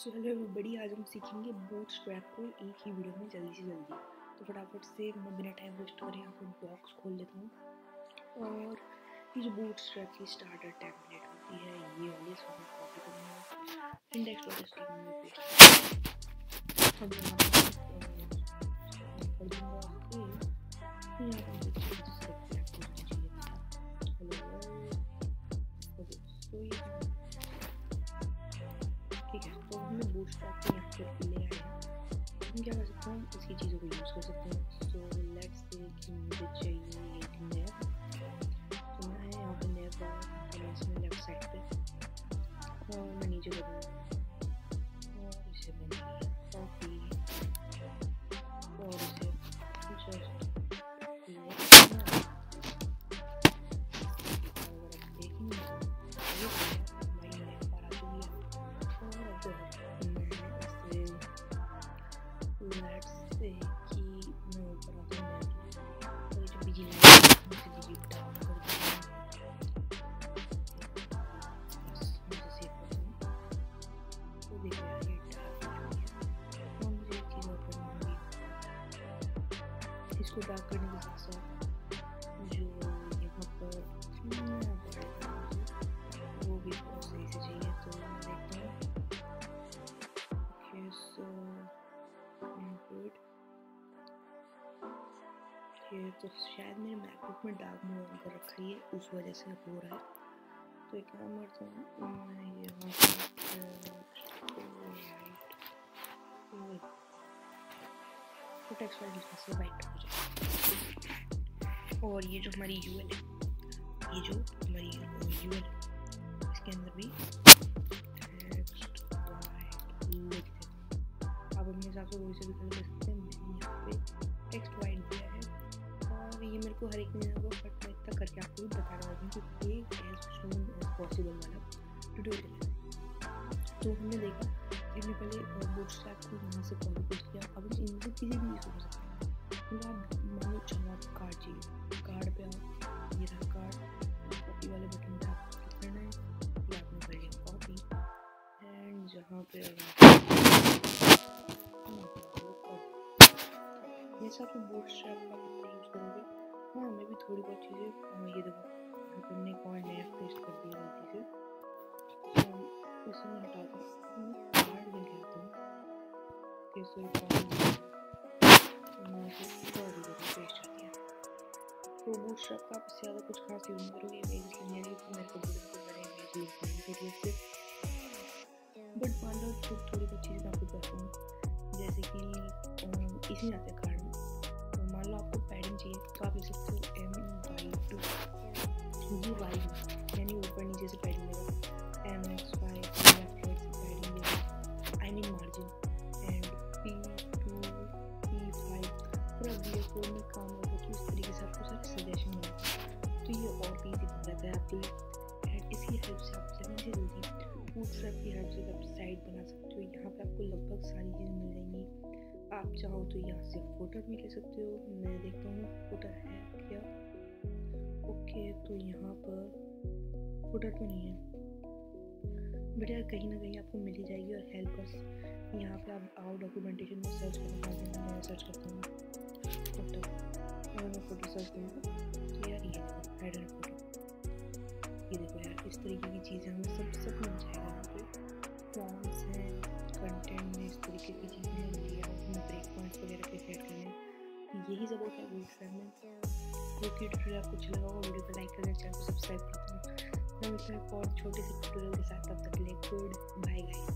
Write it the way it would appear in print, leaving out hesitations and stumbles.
So hello everybody, आज हम सीखेंगे बूटस्ट्रैप को एक ही वीडियो में जल्दी से जल्दी। तो फटाफट से मैं बिना टाइम वेस्ट करे यहाँ पर बॉक्स खोल लेता हूँ और ये जो बूटस्ट्रैप की स्टार्टर टेम्पलेट होती है ये वाली इसको मैं कॉपी करूँगा, इंडेक्स डॉट एचटीएमएल में पेस्ट कर दूँगा। ठीक है, तो हमने बूटस्ट्रैप को यहाँ पर ले आए हैं। हम क्या कर सकते हैं, इसकी चीज़ों को यूज़ कर सकते हैं। सो लेट्स से कि मुझे चाहिए एक नैब, तो मैं यहाँ पर नैब और इसमें लेफ्ट साइड पे और मैं नीचे करूँगा और इसे मैंने कॉपी और इसे जस्ट इसको डार्क करने के साथ साथ जो यहाँ पर वो भी बहुत सही से चाहिए। तो मैं देखता हूँ ओके, सो गुड। ये तो शायद मेरे मैकबुक में डार्क मोड ऑन कर रखा है, उस वजह से हो रहा है। तो एक काम करता हूँ, मैं यहाँ पर टेक्स्ट फाइल से वाइट हो जाए और ये जो हमारी यूएल है, ये जो हमारी यूएल है इसके अंदर भी टेक्स्ट वाइट लिख देते हैं। आप अपने हिसाब से कोई से भी कर सकते हैं। मैंने यहाँ पे टेक्स्ट वाइट दिया है और ये मेरे को हर एक में होगा, बट मैं इतना करके आपको भी बता रहा हूँ कि ये एज सून एज पॉसिबल वाला ट्यूटोरियल है। तो हमने देखा हमने पहले बूटस्ट्रैप को यहाँ से कॉपी पेस्ट किया। अब हम इनसे किसी भी यूज़ कर सकते हैं। मतलब आप मान लो चाहो आप कार्ड चाहिए, कार्ड पे आओ, ये रहा कार्ड, कॉपी वाले बटन पे आपको क्लिक करना है, ये आपने कर लिया कॉपी एंड जहाँ पे ये सब बूटस्ट्रैप का यूज़ करोगे। हाँ, मैं भी थोड़ी बहुत चीज़ें ये देखो यहाँ पे हमने एक और नया पेस्ट कर दिया गलती से, इसे मैं हटा दूँ, कार्ड लेके आता हूँ। तो बूटस्ट्रैप का आप इससे ज़्यादा कुछ खास यूज़ नहीं करोगे। इमेज लेने की मेरे को बड़े इमेज यूज़ करनी है, बट मान लो थोड़ी बहुत चीज़ें आपको बताता हूँ। जैसे कि इसमें आते हैं कार्ड में, तो मान लो आपको पैडिंग चाहिए तो आप ले सकते हो M/2, ये वाई यानी ऊपर नीचे से पैडिंग देगा, MX/Y लेफ्ट राइट से पैडिंग देगा, I mean margin, and P2P5 पूरा V4 में काम होगा। तो इस तरीके से आपको सारे सजेशन मिलेंगे, तो ये और भी इजी बन जाता है आपके लिए। एंड इसकी हेल्प से आप जल्दी से जल्दी बूटस्ट्रैप की हेल्प से वेबसाइट बना सकते हो। यहाँ पे आपको लगभग सारी चीज़ें मिल जाएंगी। आप चाहो तो यहाँ से फोटो भी ले सकते हो। मैं देखता हूँ फोटो है क्या। ओके, तो यहाँ पर फोटो तो नहीं है, बट यार कहीं ना कहीं आपको मिल ही जाएगी। और हेल्प अस यहाँ पे आप आओ डॉक्यूमेंटेशन में सर्च करना, मैं सर्च करता हूँ फोटो, और मैं फोटो सर्च करूँगा तो यार ये हेडर फोटो, ये देखो यार इस तरीके की चीज़ें हमें सब मिल जाएगा। यहाँ पे फॉर्म्स हैं, कंटेंट में इस तरीके की चीज़ें हैं, लेआउट में ब्रेक पॉइंट्स वगैरह पे सेट करने, यही सब होता है बूटस्ट्रैप में। होप ये ट्यूटोरियल आपको अच्छा लगा होगा। वीडियो को लाइक करना, चैनल को सब्सक्राइब करना। मैं मिलता हूँ एक और छोटे से ट्यूटोरियल के साथ, तब तक के लिए गुड बाय गाइस।